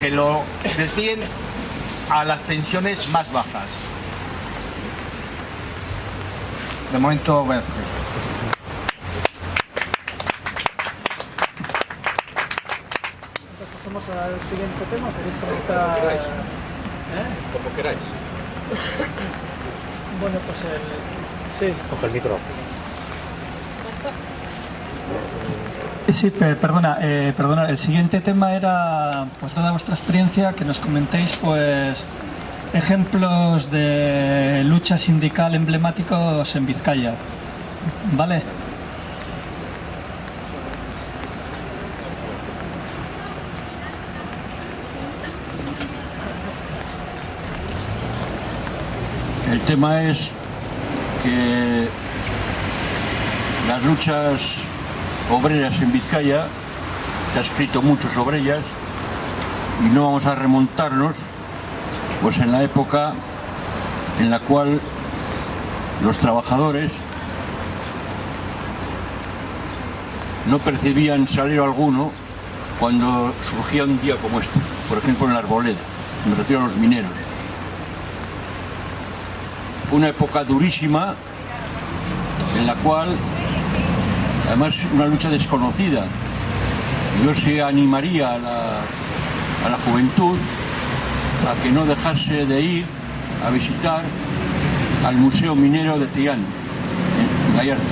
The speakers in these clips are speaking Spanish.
que lo desvíen a las pensiones más bajas. De momento, bueno. Entonces pasamos al siguiente tema. ¿Queréis comentar? Como queráis. Como queráis. Bueno, pues sí. Coge el micro. Sí, perdona, el siguiente tema era, pues dada vuestra experiencia, que nos comentéis pues ejemplos de lucha sindical emblemáticos en Vizcaya, ¿vale? El tema es que las luchas obreras en Vizcaya, se ha escrito mucho sobre ellas y no vamos a remontarnos pues en la época en la cual los trabajadores no percibían salario alguno cuando surgía un día como este, por ejemplo en la Arboleda, me refiero a los mineros. Fue una época durísima en la cual, además, una lucha desconocida. Yo sí animaría a la juventud a que no dejase de ir a visitar al Museo Minero de Triana, en Gallarta.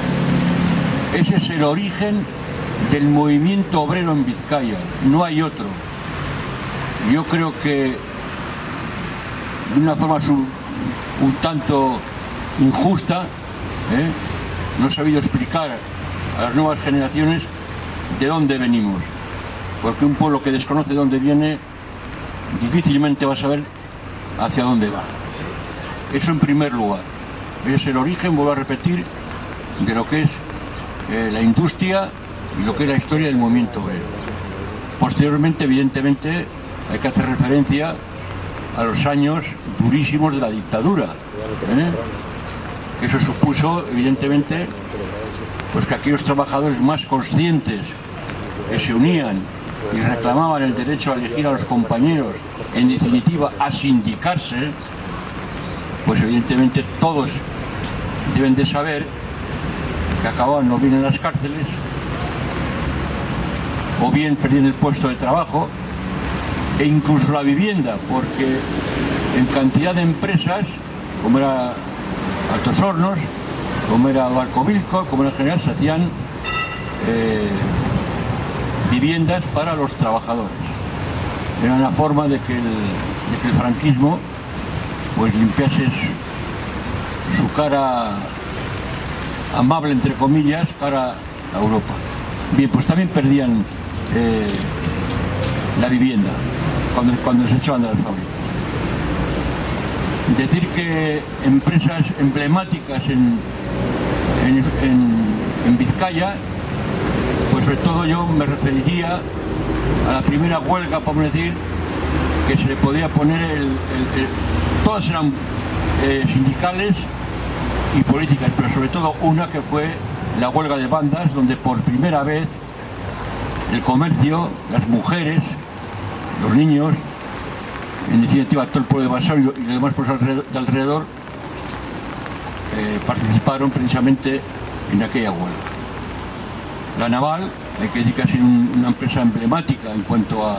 Ese es el origen del movimiento obrero en Vizcaya, no hay otro. Yo creo que de una forma un tanto injusta, no he sabido explicar a las nuevas generaciones de dónde venimos, porque un pueblo que desconoce de dónde viene difícilmente va a saber hacia dónde va. Eso en primer lugar. Es el origen, vuelvo a repetir, de lo que es la industria y lo que es la historia del movimiento obrero. Posteriormente, evidentemente, hay que hacer referencia a los años durísimos de la dictadura. Eso supuso, evidentemente, pues que aquellos trabajadores más conscientes que se unían y reclamaban el derecho a elegir a los compañeros, en definitiva a sindicarse, pues evidentemente todos deben de saber que acababan o bien en las cárceles o bien perdiendo el puesto de trabajo e incluso la vivienda, porque en cantidad de empresas, como era Altos Hornos, como era Barcovilco, como era en general, se hacían viviendas para los trabajadores. Era una forma de que el franquismo pues limpiase su cara amable, entre comillas, cara a Europa. Bien, pues también perdían la vivienda cuando les echaban de las fábricas. Decir que empresas emblemáticas en Vizcaya, pues sobre todo yo me referiría a la primera huelga, podemos decir, que se le podía poner todas eran sindicales y políticas, pero sobre todo una que fue la huelga de bandas, donde por primera vez el comercio, las mujeres, los niños, en definitiva todo el pueblo de Basauri y los demás pueblos de alrededor participaron precisamente en aquella huelga. La Naval, hay que decir que ha sido una empresa emblemática en cuanto a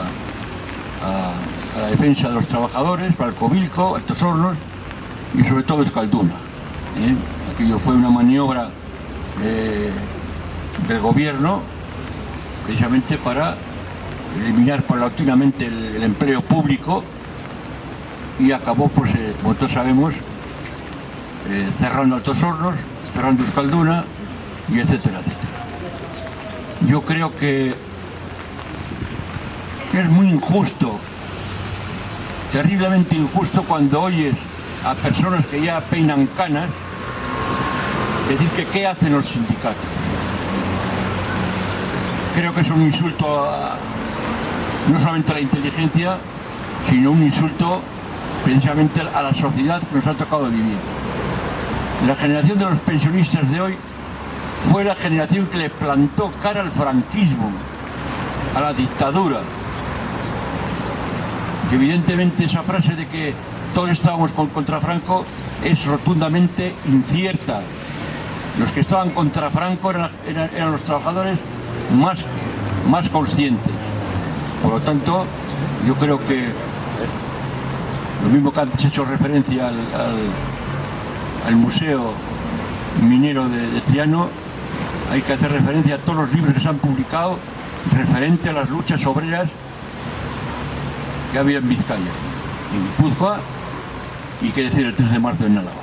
la defensa de los trabajadores, Barcovilco, Altos Hornos y sobre todo Euskalduna. Aquello fue una maniobra del gobierno precisamente para eliminar paulatinamente el empleo público y acabó, pues, como todos sabemos, cerrando Altos Hornos, cerrando Euskalduna y etcétera, etcétera. Yo creo que es muy injusto, terriblemente injusto, cuando oyes a personas que ya peinan canas decir que qué hacen los sindicatos. Creo que es un insulto no solamente a la inteligencia, sino un insulto precisamente a la sociedad que nos ha tocado vivir. La generación de los pensionistas de hoy fue la generación que le plantó cara al franquismo, a la dictadura. que evidentemente esa frase de que todos estábamos contra Franco es rotundamente incierta. Los que estaban contra Franco eran los trabajadores más conscientes. Por lo tanto, yo creo que lo mismo que antes he hecho referencia al Museo Minero de Triano, hay que hacer referencia a todos los libros que se han publicado referente a las luchas obreras que había en Vizcaya, en Guipúzcoa y que decir el 3 de marzo en Álava.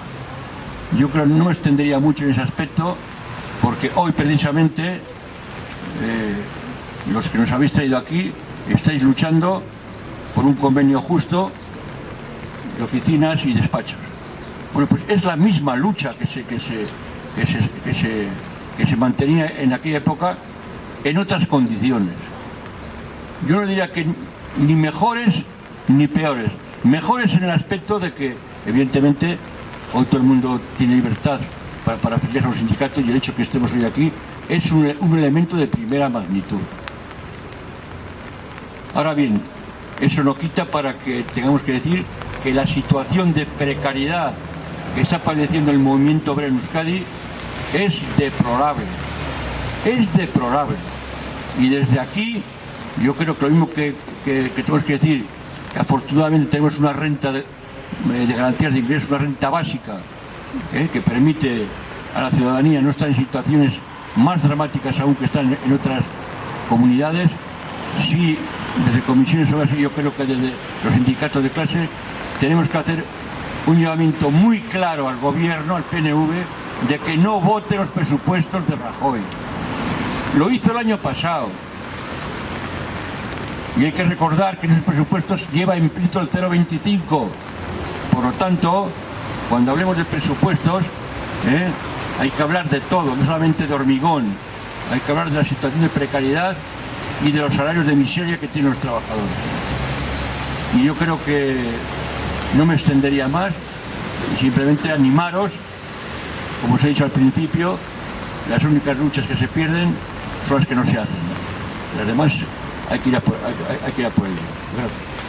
Yo creo que no me extendería mucho en ese aspecto, porque hoy precisamente los que nos habéis traído aquí estáis luchando por un convenio justo de oficinas y despachos. Bueno, pues es la misma lucha que se mantenía en aquella época en otras condiciones. Yo no diría que ni mejores ni peores. Mejores en el aspecto de que, evidentemente, hoy todo el mundo tiene libertad para afiliarse a un sindicato, y el hecho que estemos hoy aquí es un elemento de primera magnitud. Ahora bien, eso no quita para que tengamos que decir que la situación de precariedad que está padeciendo el movimiento obrero en Euskadi es deplorable. Es deplorable. Y desde aquí, yo creo que lo mismo que tenemos que decir, que afortunadamente tenemos una renta de garantías de ingresos, una renta básica, que permite a la ciudadanía no estar en situaciones más dramáticas aún que están en otras comunidades. Sí, desde comisiones obreras y yo creo que desde los sindicatos de clase tenemos que hacer un llamamiento muy claro al gobierno, al PNV, de que no vote los presupuestos de Rajoy. Lo hizo el año pasado. Y hay que recordar que esos presupuestos lleva implícito el 0,25. Por lo tanto, cuando hablemos de presupuestos, hay que hablar de todo, no solamente de hormigón. Hay que hablar de la situación de precariedad y de los salarios de miseria que tienen los trabajadores. Y yo creo que no me extendería más, simplemente animaros, como os he dicho al principio, las únicas luchas que se pierden son las que no se hacen. Las demás hay que ir a por ello. Gracias.